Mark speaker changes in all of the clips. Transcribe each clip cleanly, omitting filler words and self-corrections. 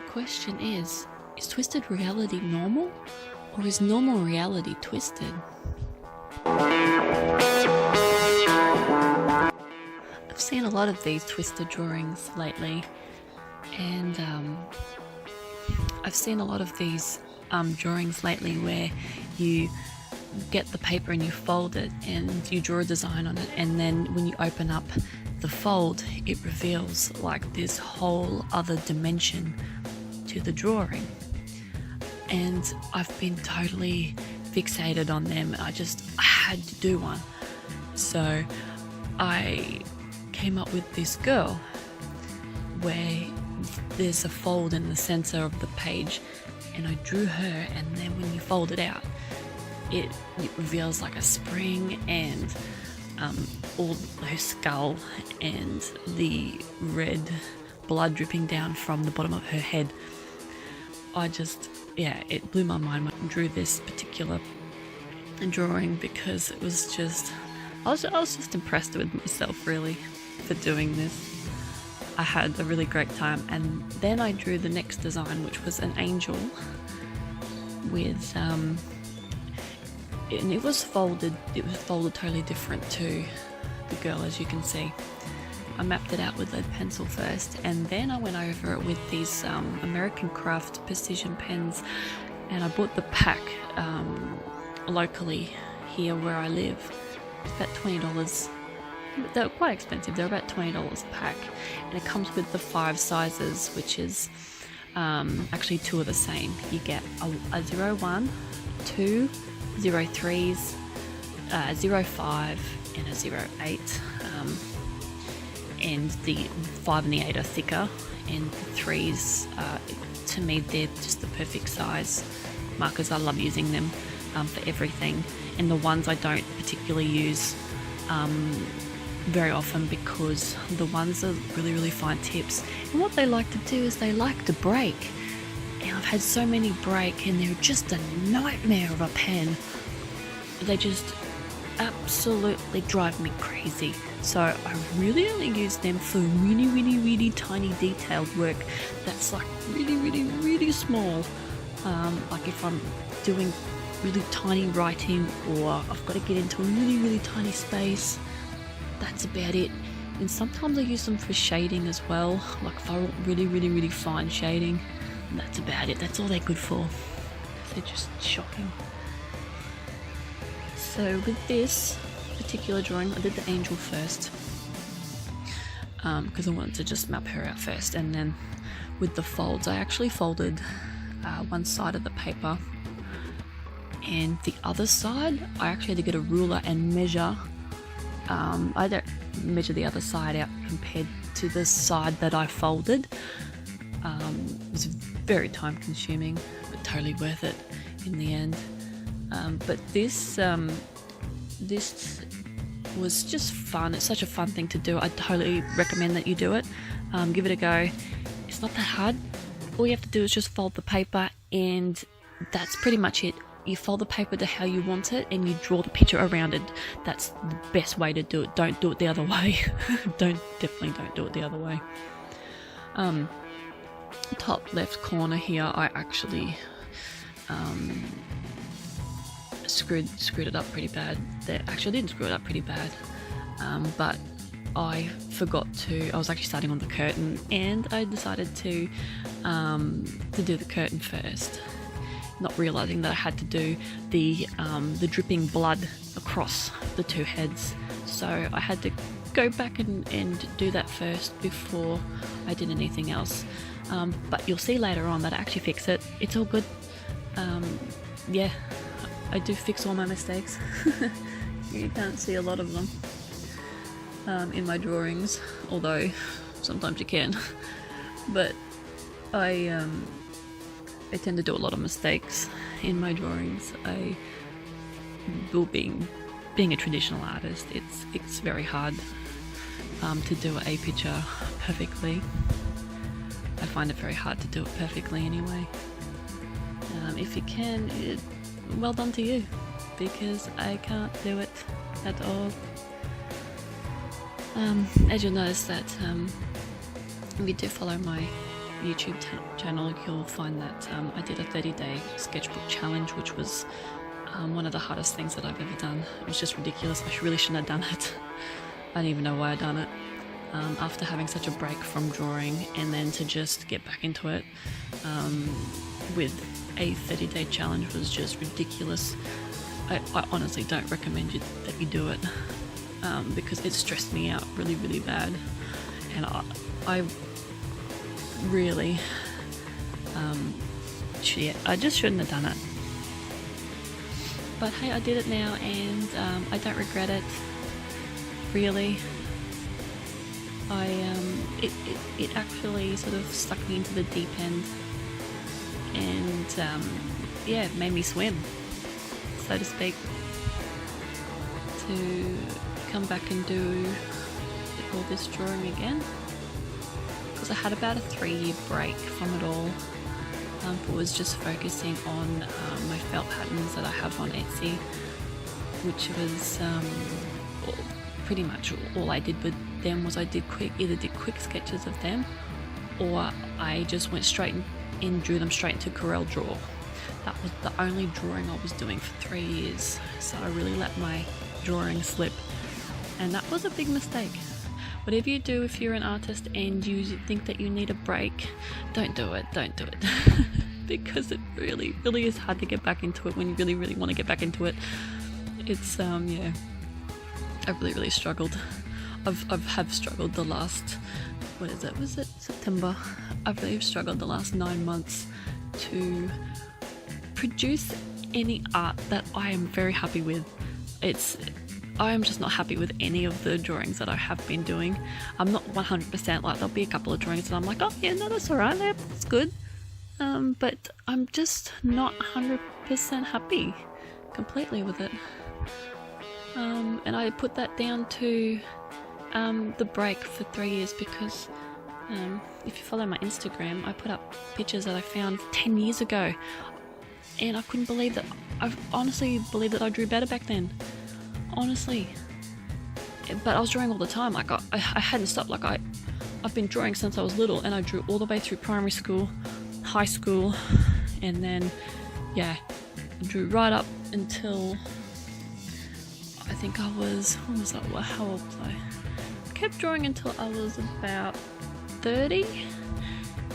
Speaker 1: question is twisted reality normal? Or is normal reality twisted? I've seen a lot of these twisted drawings lately, and I've seen a lot of these drawings lately where you get the paper and you fold it and you draw a design on it, and then when you open up the fold, it reveals like this whole other dimension to the drawing. And I've been totally fixated on them. I had to do one. So I came up with this girl where there's a fold in the center of the page, and I drew her, and then when you fold it out, it reveals like a spring and all her skull and the red blood dripping down from the bottom of her head. It blew my mind when I drew this particular drawing, because it was just, I was just impressed with myself really for doing this. I had a really great time, and then I drew the next design, which was an angel with and it was folded totally different to the girl, as you can see. I mapped it out with a pencil first, and then I went over it with these American Craft precision pens, and I bought the pack locally here where I live. It's about $20. They're quite expensive. They're about $20 a pack, and it comes with the 5 sizes, which is actually 2 are the same. You get a 01, 2, 03s, 05, and a 08. And the 5 and the 8 are thicker, and the 3s, to me, they're just the perfect size markers. I love using them for everything, and the ones I don't particularly use very often, because the ones are really, really fine tips, and what they like to do is they like to break, and I've had so many break, and they're just a nightmare of a pen. They just absolutely drive me crazy. So I really only use them for really, really, really tiny detailed work that's like really, really, really small. Like if I'm doing really tiny writing, or I've got to get into a really, really tiny space, that's about it. And sometimes I use them for shading as well, like if I want really, really, really fine shading. And that's about it. That's all they're good for. They're just shocking. So with this particular drawing, I did the angel first, because I wanted to just map her out first, and then with the folds, I actually folded one side of the paper, and the other side I actually had to get a ruler and measure. I don't measure the other side out compared to the side that I folded. It was very time consuming, but totally worth it in the end. But this was just fun. It's such a fun thing to do. I totally recommend that you do it. Give it a go. It's not that hard. All you have to do is just fold the paper, and that's pretty much it. You fold the paper to how you want it, and you draw the picture around it. That's the best way to do it. Don't do it the other way. Definitely don't do it the other way. Top left corner here, I actually screwed it up pretty bad. Actually, I didn't screw it up pretty bad, but I forgot to. I was actually starting on the curtain, and I decided to do the curtain first, not realizing that I had to do the dripping blood across the 2 heads. So I had to go back and do that first before I did anything else. But you'll see later on that I actually fix it. It's all good. Yeah, I do fix all my mistakes. You can't see a lot of them in my drawings, although sometimes you can. But I tend to do a lot of mistakes in my drawings. Being a traditional artist, it's very hard to do a picture perfectly. I find it very hard to do it perfectly anyway. If you can, well done to you, because I can't do it at all. As you'll notice that if you do follow my YouTube channel, you'll find that I did a 30-day sketchbook challenge, which was one of the hardest things that I've ever done. It was just ridiculous. I really shouldn't have done it. I don't even know why I done it. After having such a break from drawing, and then to just get back into it with a 30-day challenge was just ridiculous. I honestly don't recommend that you do it because it stressed me out really, really bad, and I really I just shouldn't have done it. But hey, I did it now, and I don't regret it, really. It actually sort of stuck me into the deep end, and yeah, it made me swim, so to speak, to come back and do all this drawing again, because I had about a 3-year break from it all. But was just focusing on my felt patterns that I have on Etsy, which was pretty much all I did with them. Was I either did quick sketches of them, or I just went straight and drew them straight into Corel Draw. That was the only drawing I was doing for 3 years, so I really let my drawing slip, and that was a big mistake. Whatever you do, if you're an artist and you think that you need a break, don't do it. Because it really, really is hard to get back into it when you really, really want to get back into it. It's yeah, I've really, really struggled. I've struggled the last, was it September? I've really struggled the last 9 months to produce any art that I am very happy with. I am just not happy with any of the drawings that I have been doing. I'm not 100%, like there'll be a couple of drawings that I'm like, oh yeah, no, that's alright, that's good. But I'm just not 100% happy completely with it. And I put that down to the break for 3 years, because if you follow my Instagram, I put up pictures that I found 10 years ago, and I couldn't believe that. I honestly believed that I drew better back then. Honestly, but I was drawing all the time. Like I hadn't stopped. Like I've been drawing since I was little, and I drew all the way through primary school, high school, and then yeah, I drew right up until I think I was, how old was I? I kept drawing until I was about 30,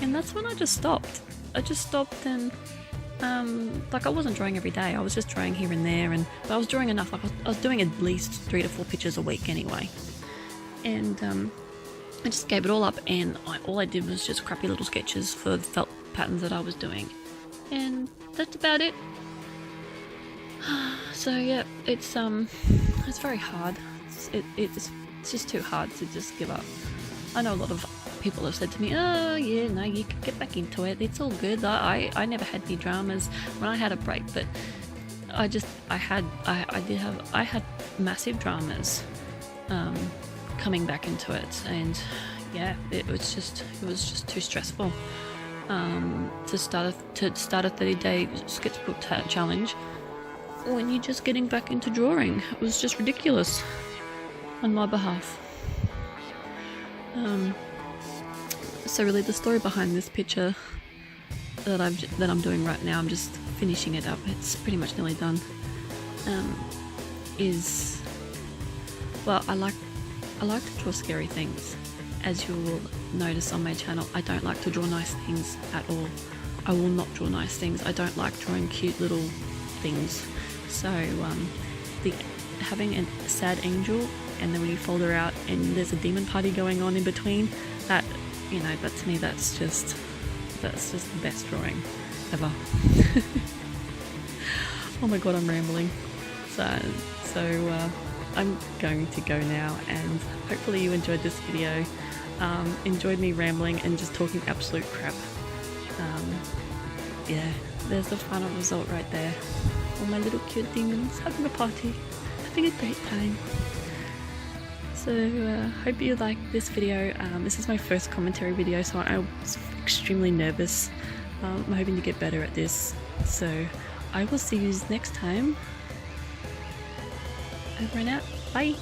Speaker 1: and that's when I just stopped. And like I wasn't drawing every day. I was just drawing here and there, but I was drawing enough. Like I was doing at least 3 to 4 pictures a week anyway. And I just gave it all up, and all I did was just crappy little sketches for the felt patterns that I was doing, and that's about it. So yeah, it's very hard. It's just too hard to just give up. I know a lot of people have said to me, oh yeah, no, you can get back into it, it's all good. I never had any dramas when I had a break, but I had massive dramas coming back into it, and yeah, it was just too stressful to start a 30-day sketchbook challenge when you're just getting back into drawing. It was just ridiculous on my behalf. So really, the story behind this picture that I'm doing right now, I'm just finishing it up. It's pretty much nearly done. Is, well, I like to draw scary things. As you will notice on my channel, I don't like to draw nice things at all. I will not draw nice things. I don't like drawing cute little things. So having a sad angel, and then when you fold her out and there's a demon party going on in between, that, you know, that to me, that's just the best drawing ever. Oh my god, I'm rambling. So I'm going to go now, and hopefully you enjoyed this video. Enjoyed me rambling and just talking absolute crap. Yeah, there's the final result right there. All my little cute demons having a party, having a great time. So hope you like this video. This is my first commentary video, so I was extremely nervous. I'm hoping to get better at this. So I will see you next time. Over and out. Bye.